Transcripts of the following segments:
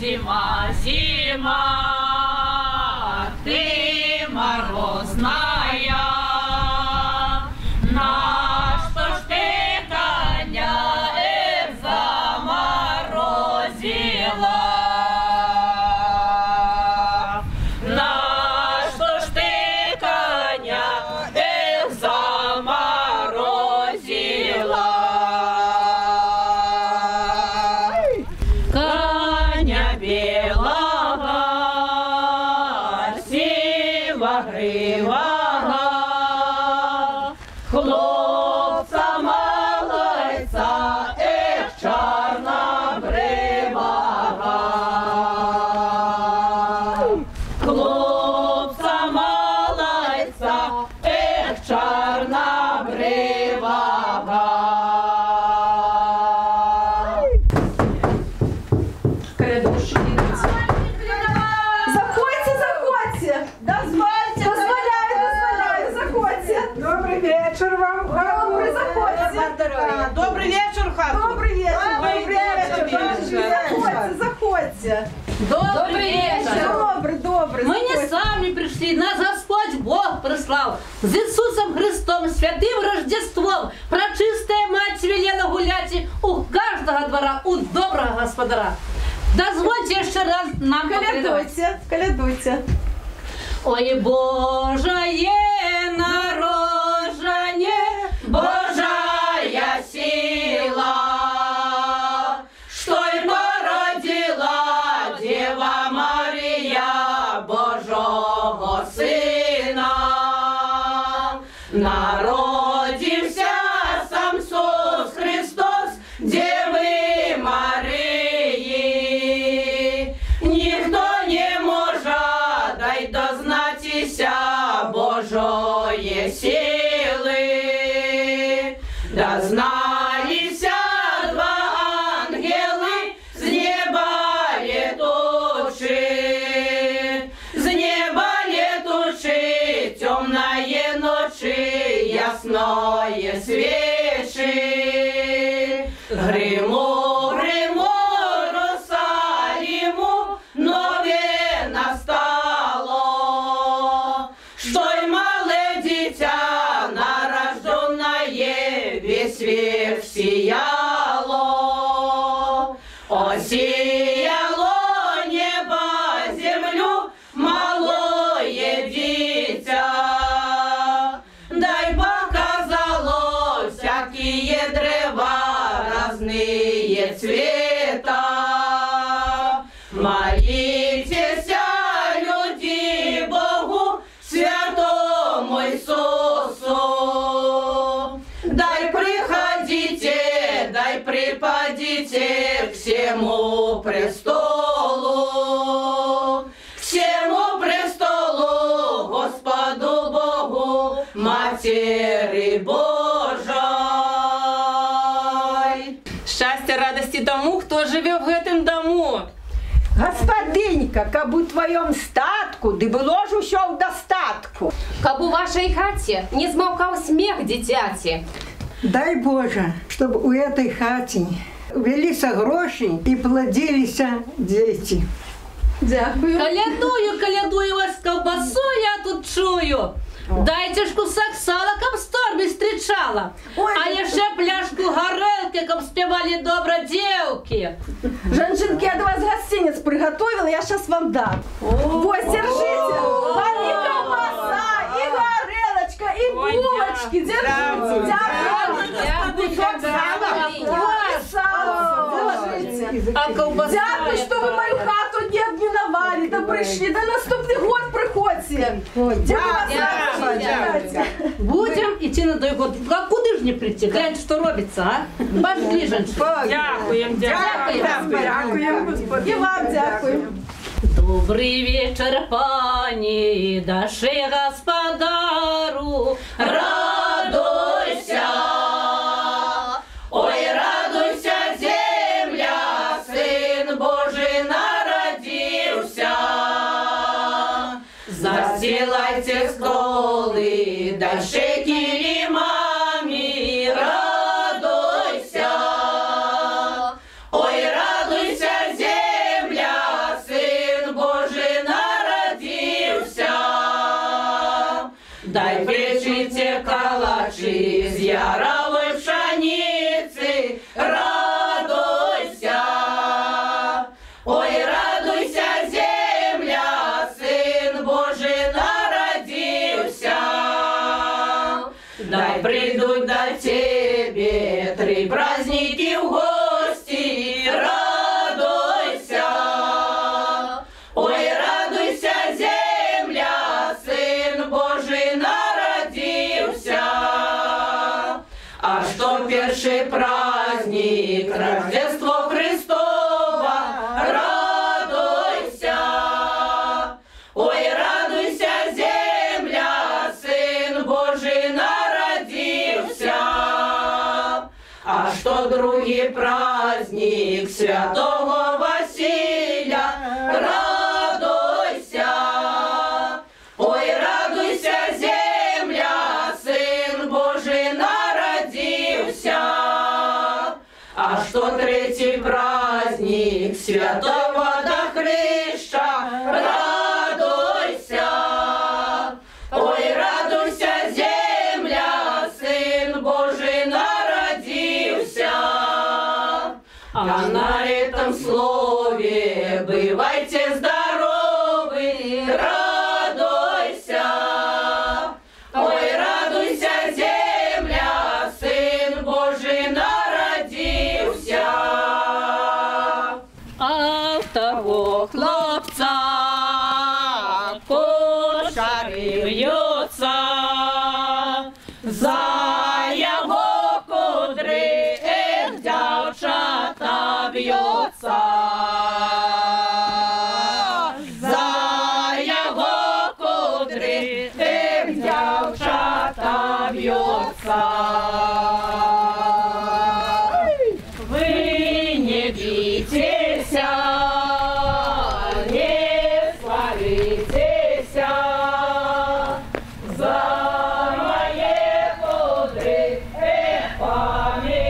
зима, зима, ты морозная, на что ж ты коня заморозила? На что ж ты коня заморозила? Коня белого, сивогривого, хлопца малайца, чорнобривого. Хлопца малайца, чорнобривого. Заходьте, заходьте! Дозвольте! Дозволяю, заходьте! Добрый вечер вам! Добрый, заходьте! Добрый вечер, хату! Добрый вечер! Добрый вечер! Заходьте, заходьте! Добрый вечер! Добрый! Мы не заходьте. сами пришли, нас Господь Бог прислал. С Иисусом Христом, святым Рождеством. Пречистая Мать велела гулять у каждого двора, у доброго господара. Дозвольте еще раз нам поколядовать. Колядуйте, колядуйте. Ой, Божие нарождение, Божая сила, что и породила Дева Мария Божого Сына. Народився сам Ісус Христос, Девы Марии. Ніхто не може, дай дознатися Божої сили. Дозналися два ангели з неба летучи, з неба летучи, темної ночі, ясної свічі. Гриму, гриму, Русалиму, нове настало, что и малое дитя нарожденное весь век сияло. Осияло небо, землю, малое дитя. Дай показало всякие древа, разные цвета. Молитесь, люди, Богу, святому Иисусу. Дай приходите, дай припадите к всему престолу, к всему престолу, Господу Богу, Матери Божой. Щастя, радості тому, хто живе в гэтым дому. Господинька, каб у твоем статку, ды было ж усё ў дастатку. Каб у вашей хате не змаўкаў смех дзіцяці. Дай Боже, чтобы у этой хаты велися гроши и плодились дети. Дякую. Колядую, колядую вас колбасу, я тут чую. Дайте ж кусок сала, каб сторми встречала. Ой, А еще пляшку горелки, каб спевали добродевки. Женщинки, я до вас гостиниц приготовила, я сейчас вам дам. Вот, держите. Вам и колбаса, и горелочка, и булочки. Держите. Дякую. Вот, сало. Держите. А колбаса? Дякую, что вы мою хату не обминовали, да пришли. Да наступный год приходите. Будем идти на той год. А куди ж не прийти? Глянь, що робиться, а? Пошли, женщина. Дякуємо, Дякую. И вам дякую. Добрый вечер, пани, даши господару, радуйся. Ой, радуйся, земля, Сын Божий народился. Застилайте столы, дальше килимами, радуйся. Ой, радуйся, земля, Дай печите калачи з яровой пшеницы, радуйся. Ой, радуйся, земля, Сын Божий народился. Дай придут до тебе 3 праздники в гости, радуйся. Ой, радуйся, земля, Сын Божий народился. А что первый праздник, Рождество Христово, радуйся. Ой, радуйся, земля, Сын Божий народился. А что другий праздник Святого Василия, радуйся. Ой, радуйся, земля, Сын Божий народился. А что третий праздник Святого Дохрища, радуйся. Ой, радуйся, земля, Сын Божий народился. А на этом слове бывайте здоровы, радуйся. Ой, радуйся, земля, Сын Божий народился. А в того хлопца кошари в'ється, за його кудри дівчата б'ється. За його кудри дівчата б'ється. Ви не бійтеся, не сваритеся, за моє кудри помиритеся.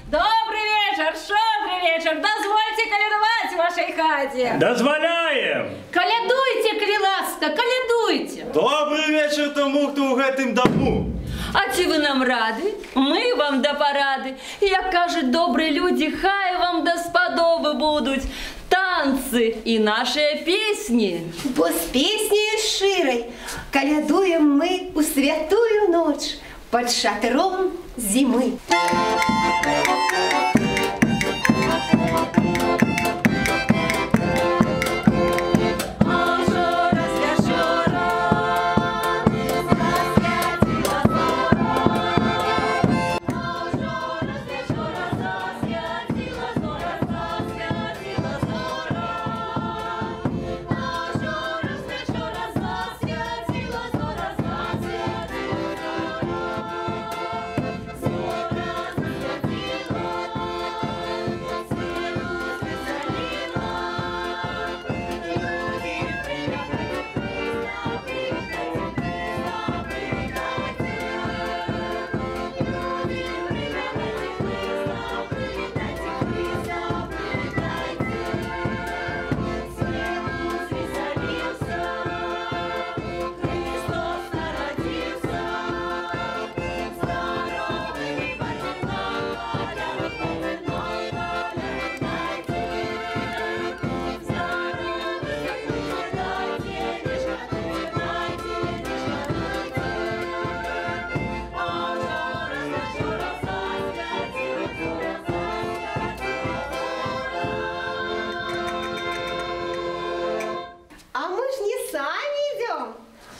Добрый вечер, шодрый вечер. Дозвольте колядовать в вашей хате. Дозволяєм! Колядуйте, криласка, колядуйте. Добрий вечір тому, хто у гэтым дому. А чи ви нам раді? Ми вам до поради. Як кажуть добрі люди, хай вам до сподоби будуть танці і наші пісні. Бо з піснею широй колядуем ми у святую ночь под шатром зимы.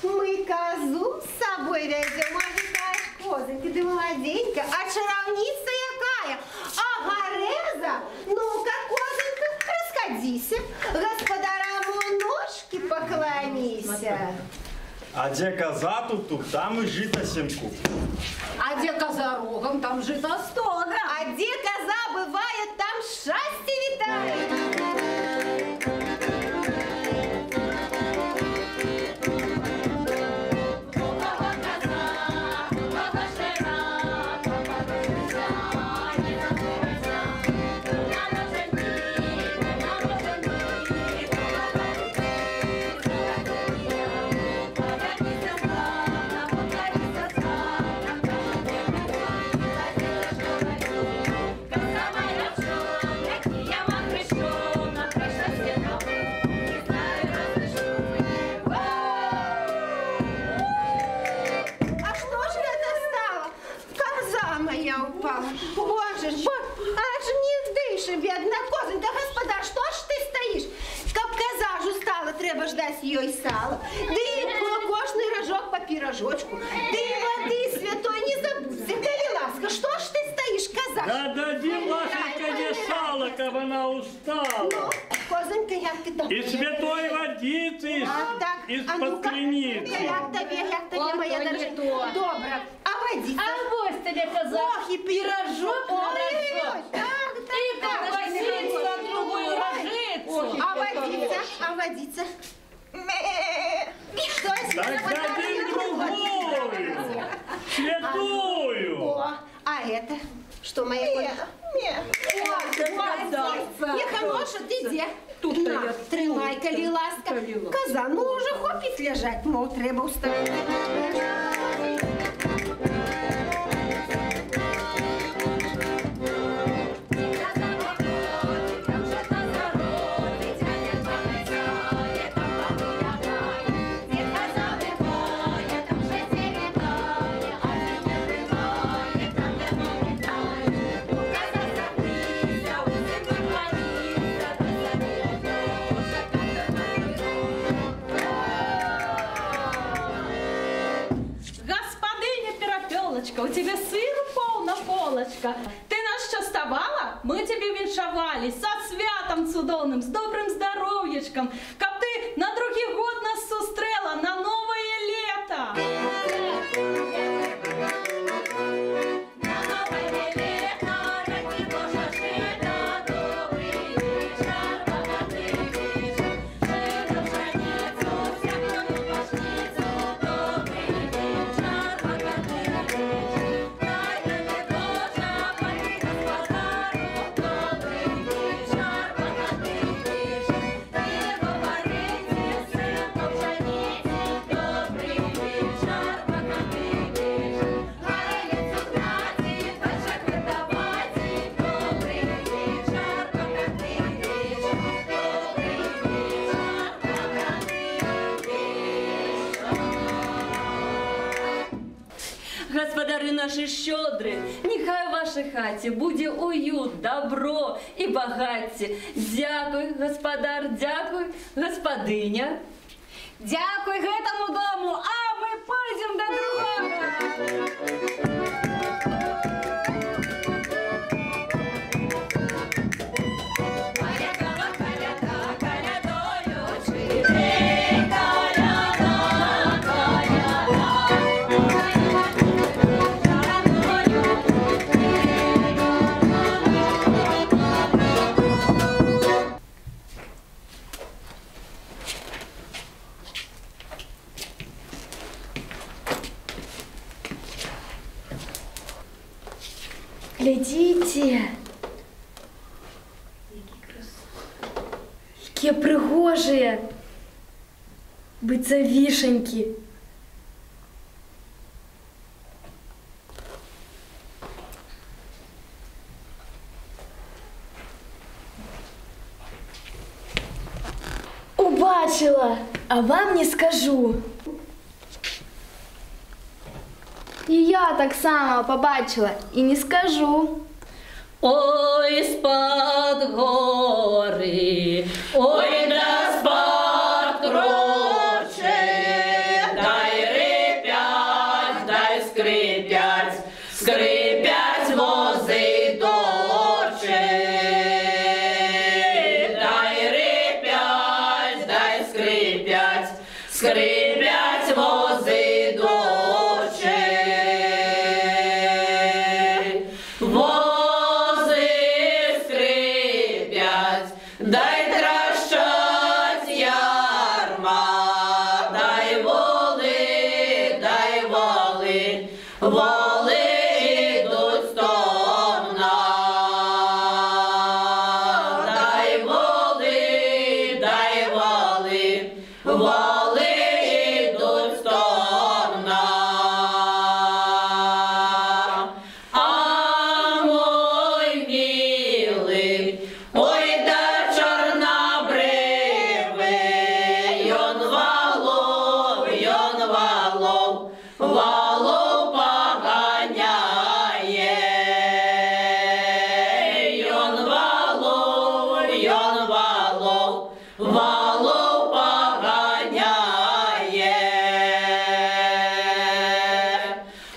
Мы козу с собой везем, а ты молоденька, а Вася. А де коза тут, там і жито 7 куб. А где коза рогом, там жито 100 грамм. А где коза бывает, там счастье витает. Боже ж, аж не вдише, бідна козонька, господар, що ж ти стоїш? Каб коза ж устала, треба ждать їй сала. Да і кожний рожок по пирожочку. Да і води святой не забудься. Коли ласка, що ж ти стоїш, коза? Да дадим Машенька не сало, как она устала. Ну, козонька, як ти там? И святой водицы из-под креницы. Як тобі, моя дорожка? Добре. А водиця? А ось тебе коза. Ох, і пирожок на рожок. И как водицу, а другую рожицу. А водиця? Что Так дадим другую, святую. О, а это? Что, моя Коля? Нехороша, ты где? Тут на, тримай, коли ласка. Коза, ну уже хопить лежать, мол, треба уставити. У тебя сыру полна полочка. Ты нас частовала? Мы тебе віншавали со святом цудовным, с добрым здоровьечком. Каб ты на другий год нас зустрела на новое лето. Господари наші щодрі, нехай в вашій хаті буде уют, добро і багаття. Дякуй, господар, дякуй, господиня. Дякуй гэтому дому, а мы пойдем до другого. Глядите, какие пригожие, быца вишеньки. Убачила, а вам не скажу. І я так само побачила і не скажу. Ой, з-пад гори, ой, да з-пад кроче, дай рипять, дай скрипять, скрипять вози доче. Дай рипять, дай скрипять, скрипять вози дочі. Вози скрипять, дай трощать ярма, дай воли, воли ідуть стомна. Дай воли, воли ідуть стомна. А мой милий, ой да чорнобривий, йон валов, валов поганяє. Йон валов, валов поганяє.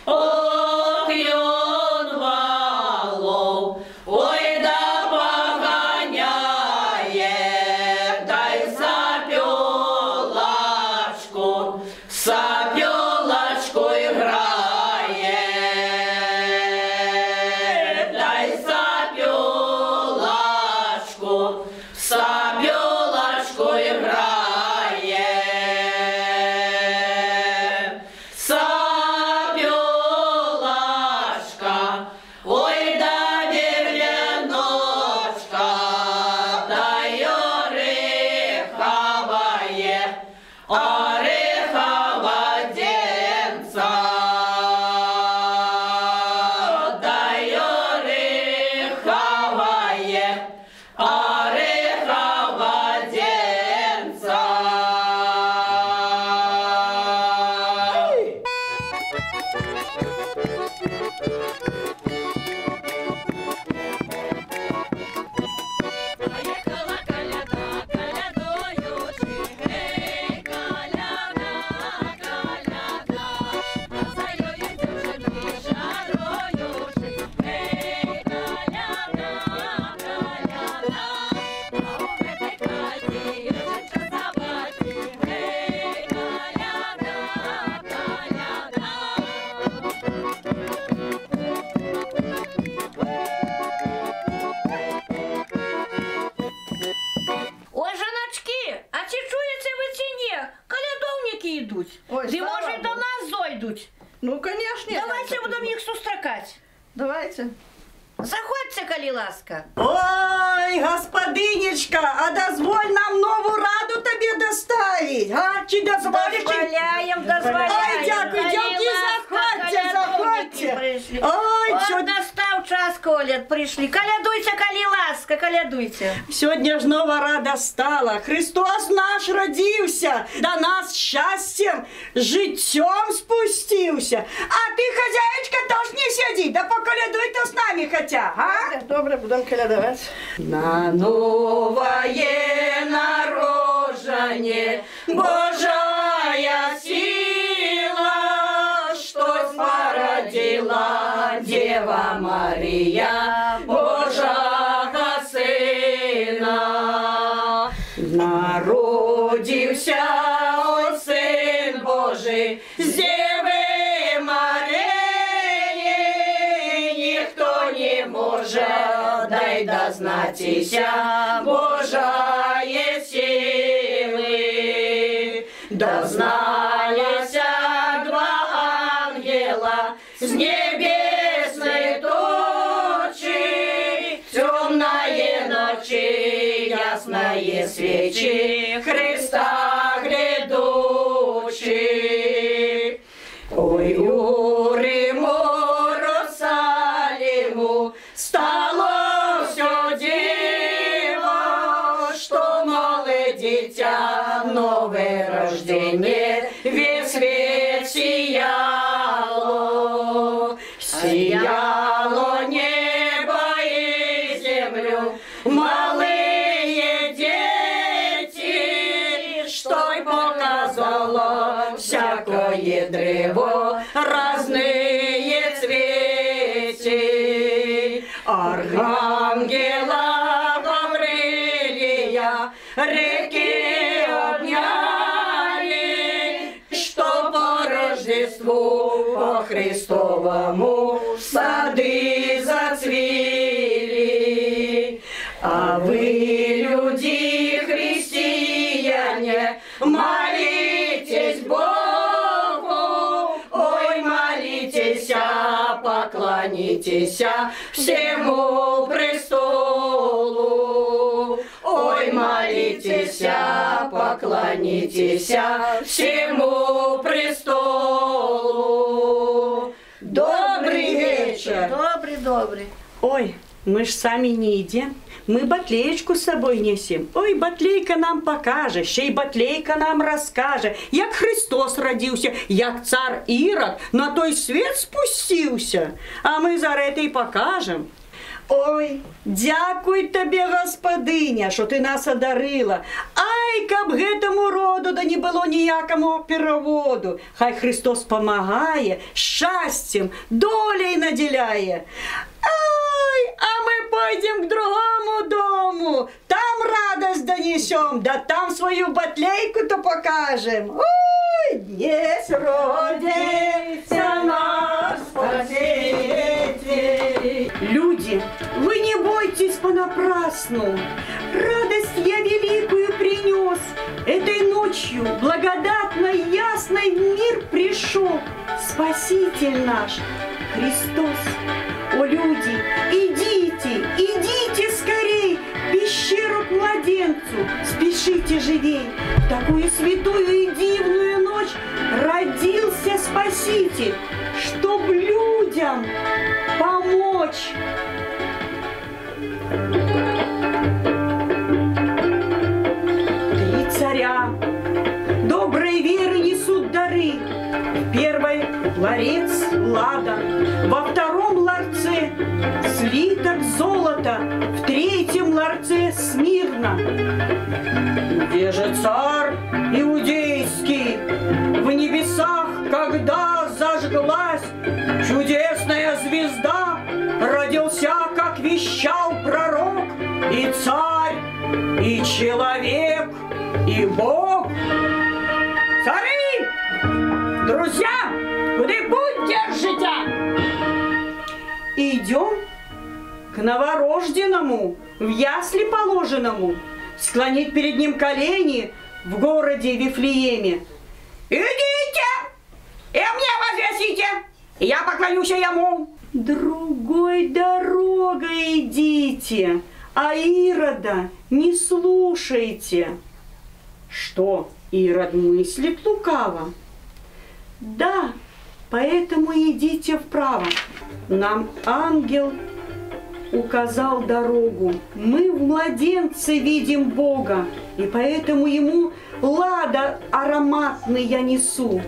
Ох, йон валов, ой да поганяє, дай сапьолочку грає. Дай сапьолочку грає. Сапьолочка, ой да вір'яночка, дай орехова денца. Дай орехова денца. Поехала коляда, колядуючи, ей, коляда, а за ёю дівчинки шаруючи, ей, коляда, а у этой хаті жінка забаті, ей, коляда. Ой, жіночки, а чи чуєте ви чи ні? Колядовники йдуть. Ой, Де, слава може, до Богу. нас зайдуть. Ну, конечно. Давайте будемо їх зустрікати. Давайте. Заходьте, коли ласка. Ой, господинечка, а дозволь нам нову раду тобі доставить, а? Чи дозволиш? Дозволяем. Ой, дякую, дякую, заходьте. Ой, От чудо. настав час, коляд, прийшли. Колядуйте, коли ласка, колядуйте. Сьогодні ж нова рада стала. Христос наш родився, до нас щастям, життям спустився. А ти, хазяєчка, тож не сиди, да поколядуй то з нами хоча, а? Добре, будемо колядувати. На новое народжение Божая сила, что породила Дева Мария Божага Сына. Народився от Сын Божий з Деви Марії, ніхто не може, дай дознатися Божає сили. Дозналися два ангела з небесної тучі, темної ночі, ясної свічі, Христа глядучи. Ой, у Риму, Росалиму стало все диво, что малое дитя, новое рождение, весь свет сияло. Сияло небо и землю, малые дети, что й показало всякое древо, разные цветы. Архангела Гаврилия реки обняли, Рождеству по Христовому сады зацвели. А вы, люди христиане, молитесь Богу, ой, молитесь, поклонитесь всему престолу. Ой, молитесь, поклонитесь всему престолу. Добрый вечер. Добрый. Ой, мы ж сами не идем. Мы батлеечку с собой несем. Ой, батлейка нам покаже, ще й батлейка нам розкаже, як Христос родився, як цар Ірод на той світ спустився. А ми зараз це й покажем. Ой, дякуй тобі, господиня, що ти нас одарила. Ай, каб гэтому роду да не було ніякому переводу. Хай Христос помагає, щастям, долей наділяє. Ай, а мы пойдем к другому дому, там радость донесем, да там свою батлейку-то покажем. Ой, здесь родится наш Спаситель. Люди, вы не бойтесь понапрасну, радость я великую принес. Этой ночью благодатно ясной в мир пришел Спаситель наш, Христос. О, люди, идите, идите скорей, в пещеру к младенцу, спешите живей. В такую святую и дивную ночь родился Спаситель, чтоб людям помочь. Три царя доброй веры несут дары. В первой ларец лада, во втором ларце слиток золота, в третьем ларце смирно. Где же царь иудейский? В небесах, когда зажглась чудесная звезда, родился, как вещал пророк, и царь, и человек, и Бог. Цари, друзья, куда путь держите? Идем к новорожденному, в ясли положенному, склонить перед ним колени в городе Вифлееме. Идите, и мне возвестите, и я поклонюсь ему. Другой дорогой идите, а Ирода не слушайте. Что, Ирод мыслит лукаво? Да, поэтому идите вправо. Нам ангел указал дорогу. Мы в младенце видим Бога, и поэтому ему лада ароматный я несу.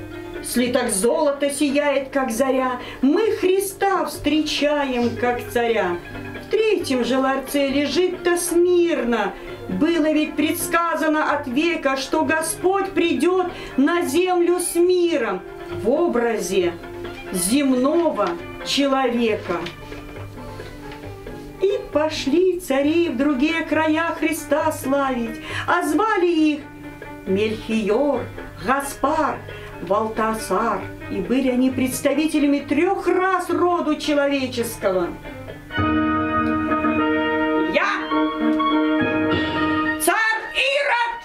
Слиток золота сияет, как заря. Мы Христа встречаем, как царя. В третьем же ларце лежит-то смирно. Было ведь предсказано от века, что Господь придет на землю с миром в образе земного человека. И пошли цари в другие края Христа славить, а звали их Мельхиор, Гаспар, Валтасар, и были они представителями 3 рас роду человеческого. Я, царь Ирод,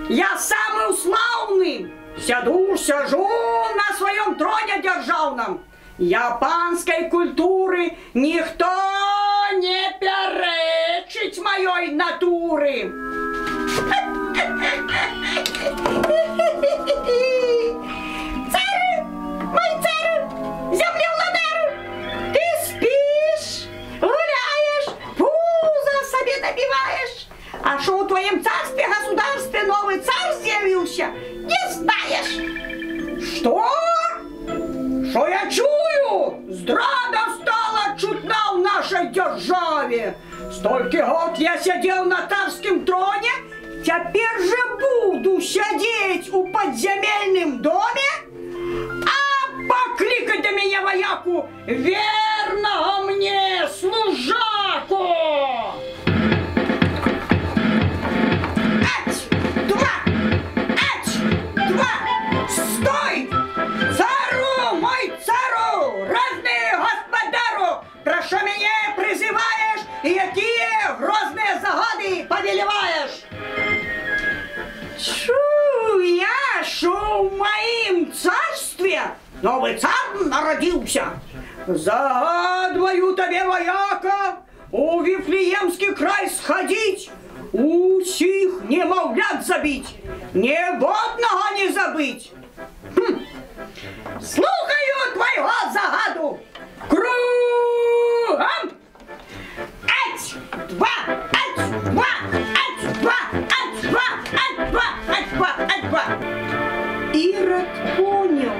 я самый славный, сяжу на своем троне державном. Я панской культуры никто не перечить моей натуры. Царь, мой царь, землевладар, ты спишь, гуляешь, пузо себе набиваешь. А что у твоем царстве, государстве новый царь з'явился, не знаешь. Что? Что я чую? Здрада стала чутна в нашей державе. Столько год я сидел на царском троне, теперь же буду сидеть у подземельном доме, а покликать до меня вояку верного мне служаку. Ать, два, стой! новый царь народился. Загадываю тебе, вояка, у Вифлеемский край сходить, усих немовлят забить, негодного не забыть. Слухаю твоего загаду. Кругом! Ать, два, ать, два, ать, два, ать, два, ать, два, ать, два, ать, два. Ирод понял,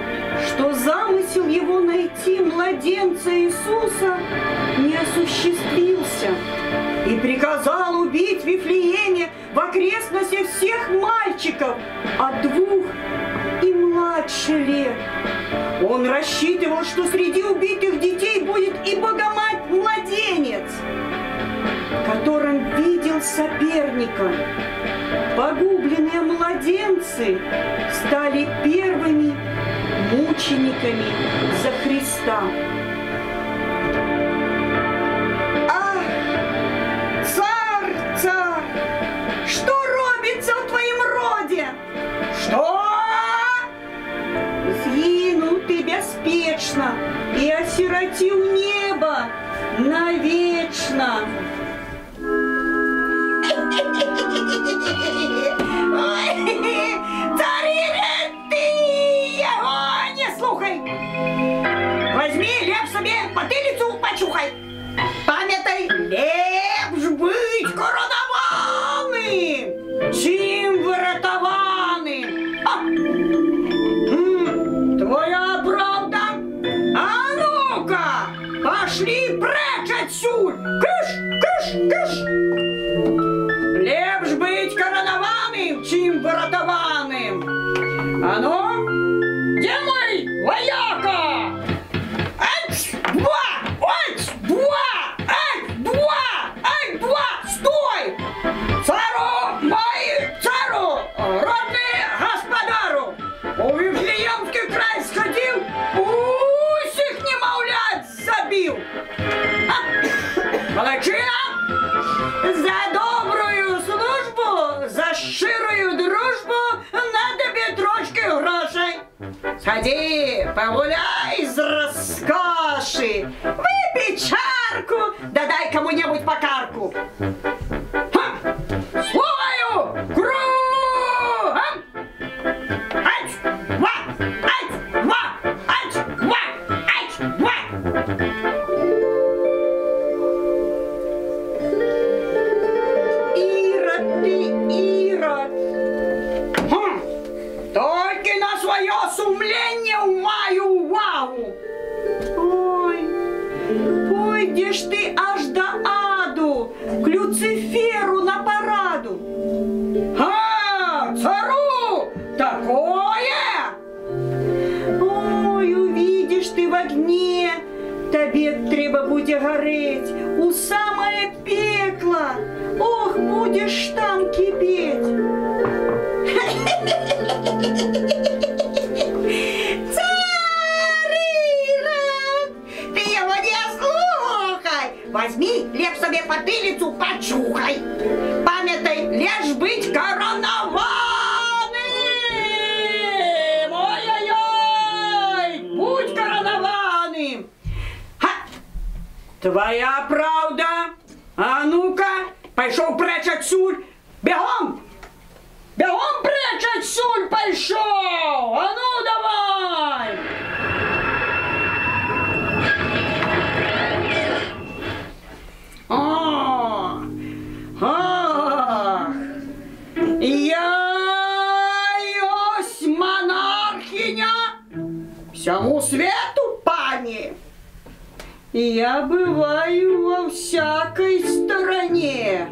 что замысел его найти младенца Иисуса не осуществился, и приказал убить в Вифлееме в окрестностях всех мальчиков от 2 и младше лет. Он рассчитывал, что среди убитых детей будет и Богомать-младенец, которым видел соперника. Погубленные младенцы стали первыми мучениками за Христа. Ах, царь, царь, что робится в твоем роде? Что? Сгинул ты беспечно и осиротил небо навечно. Цареве, ты его не слухай. Возьми лепш себе потылицу, почухай. Памятай, лепш быть коронованным, чим вырятованным. Твоя правда? А ну-ка, пошли прочь отсюда. Кыш, кыш, кыш. Лепш быть коронованным, чим вырятованным. А ну, делай, вояка! Ать, два, ать, два, ать, два, ать, два, стой! Цару мой, цару, родный господару, у Вифлеемский край сходил, усих немовлят забил. Молодчина! За добрую службу, за щирую дружбу надо бетрочки грошей. Сходи, погуляй из роскоши, выпей чарку, да дай кому-нибудь по карку. Слухаю, кругом! Ать, два, ать, два, ать, два, ать, два. Только на свое сумление маю увагу. Ой, пойдешь ты аж до аду, к Люциферу на параду. А, цару такое? Ой, увидишь ты в огне, тебе треба будет гореть у самое пекло. Ох, будешь там кипеть. Царь Ирод, ты его не слухай. Возьми, лепш себе потылицу, почухай. Памятай, лишь быть коронованным. Ой-ой-ой, будь коронованным. Ха! Твоя правда? А ну-ка, пошел прочь отсюда. Бегом! Бегом прочь отсюда пошел! А ну давай! Ах! Я есть монархиня всему свету, пани! Я бываю во всякой стороне,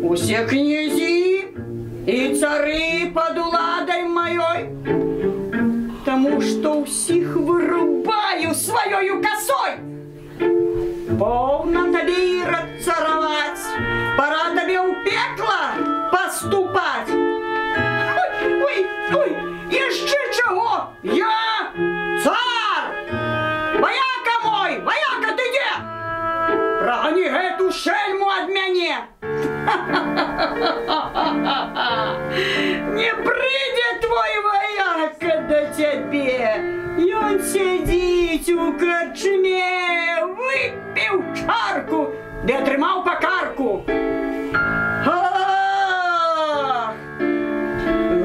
у всех князей и цары под уладой моей, тому что всех вырубаю своей косой. Полно тебе, Ирод, царовать, пора тебе у пекла поступать. Ой, ой, ой, еще чего? Я царь! Вояка мой, вояка, ты где? Прогони эту шельму от меня. Не придет твой вояка до тебе. Я он сидить у корчме, выпил чарку, да отримал по карку. Ах,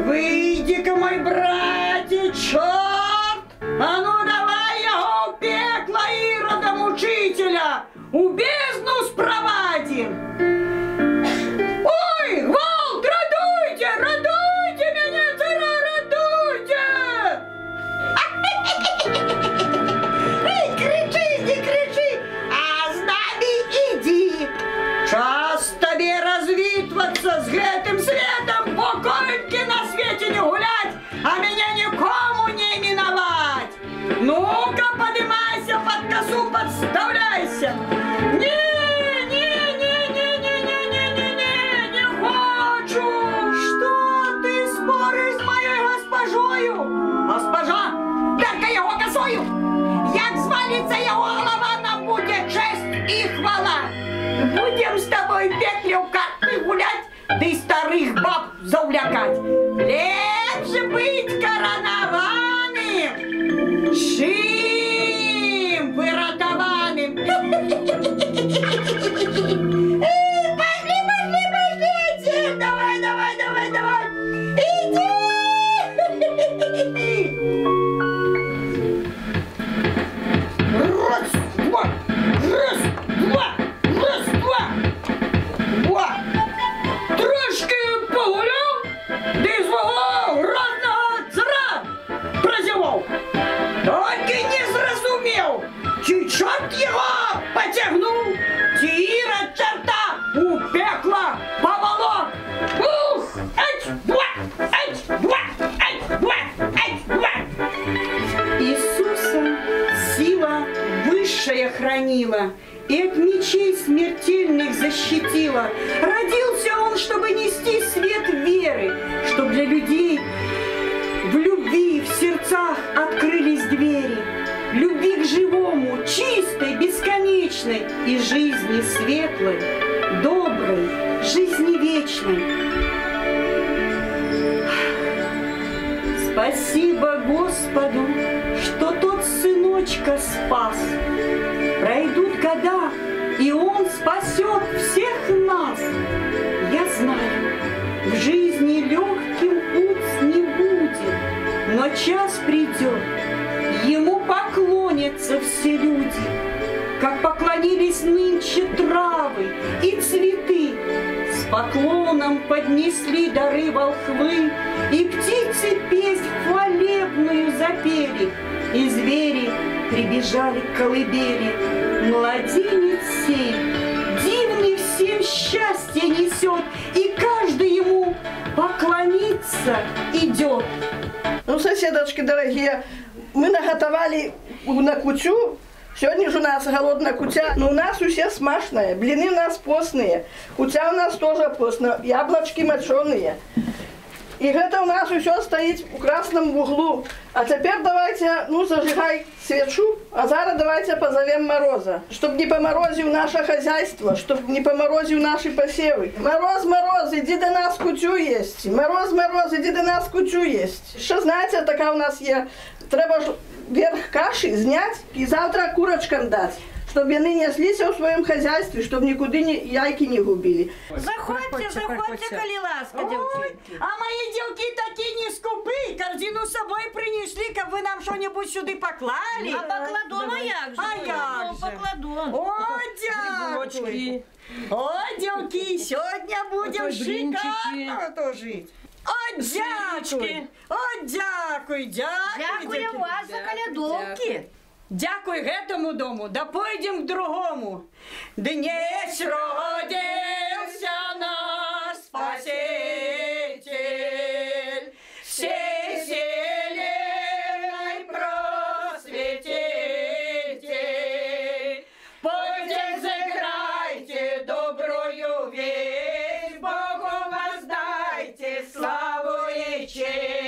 выйди-ка, мой братец, черт, а ну давай его в пекло иродом учителя, у бездну спровадим. Ой, Волк, радуйте, радуйте меня, цара, радуйте! Эй, кричи, не кричи, а с нами иди. Час тебе развитываться с этим светом, покойки на свете не гулять, а меня никому не миновать. Ну-ка, поднимайся, под косу подставляйся. Госпожа, перка його косою, як звалиться його голова, нам буде честь і хвала. Будем з тобою в пеклі в карти гулять, да й старих баб завлякать. Лепше быть коронованим, чим виротованим. Пошли, пошли, пошли отсюда, давай, давай, давай, давай, иди. Раз, два, раз, два, раз, два, два. Трошки погуляв, да й свого родного цара прозівав. Тільки не зрозумів, чи чорт його потягнув, чи Ірод чорта у пекло поволок. Ух, ать, два, ать, два, ать, два, ать, два. Иисуса сила высшая хранила и от мечей смертельных защитила. Родился он, чтобы нести свет веры, чтобы для людей в любви, в сердцах открылись двери. Любви к живому, чистой, бесконечной и жизни светлой, доброй, жизни вечной. Спасибо Господу, что тот сыночка спас. Пройдут года, и он спасет всех нас. Я знаю, в жизни легким путь не будет, но час придет, ему поклонятся все люди, как поклонились нынче травы и цветы. С поклоном поднесли дары волхвы, и птицы песнь хвалебную запели, и звери прибежали к колыбели. Младенец сей, дивный всем счастье несет, и каждый ему поклониться идет. Ну, соседочки дорогие, мы наготовали на кутю. Сегодня же у нас голодная кутя, но у нас все смачное. Блины у нас постные, кутя у нас тоже постная, яблочки моченые. И это у нас все стоит в красном углу. А теперь давайте, ну, зажигай свечу, а зараз давайте позовем Мороза, чтобы не поморозил наше хозяйство, чтобы не поморозил наши посевы. Мороз, Мороз, иди до нас кутю есть. Мороз, Мороз, иди до нас кутю есть. Что знаете, такая у нас есть. Треба ж верх каши снять и завтра курочкам дать, чтобы они неслись в своем хозяйстве, чтобы никуда яйки не губили. Заходьте, заходьте, коли ласка, девчонки. А мои девки такие не скупы, корзину с собой принесли, как вы нам что-нибудь сюда поклали. А покладом, а як же? А як же? Покладом. О, дякую. О, девки, сегодня будем шикарно то жить. О, дякую. О, дякую, дякую. Дякую вас за колядовки. Дякую этому дому, да пойдем к другому. Днесь родился наш Спаситель, всей вселенной просветитель. Пойдем, сыграйте добрую весть, Богу воздайте славу и честь.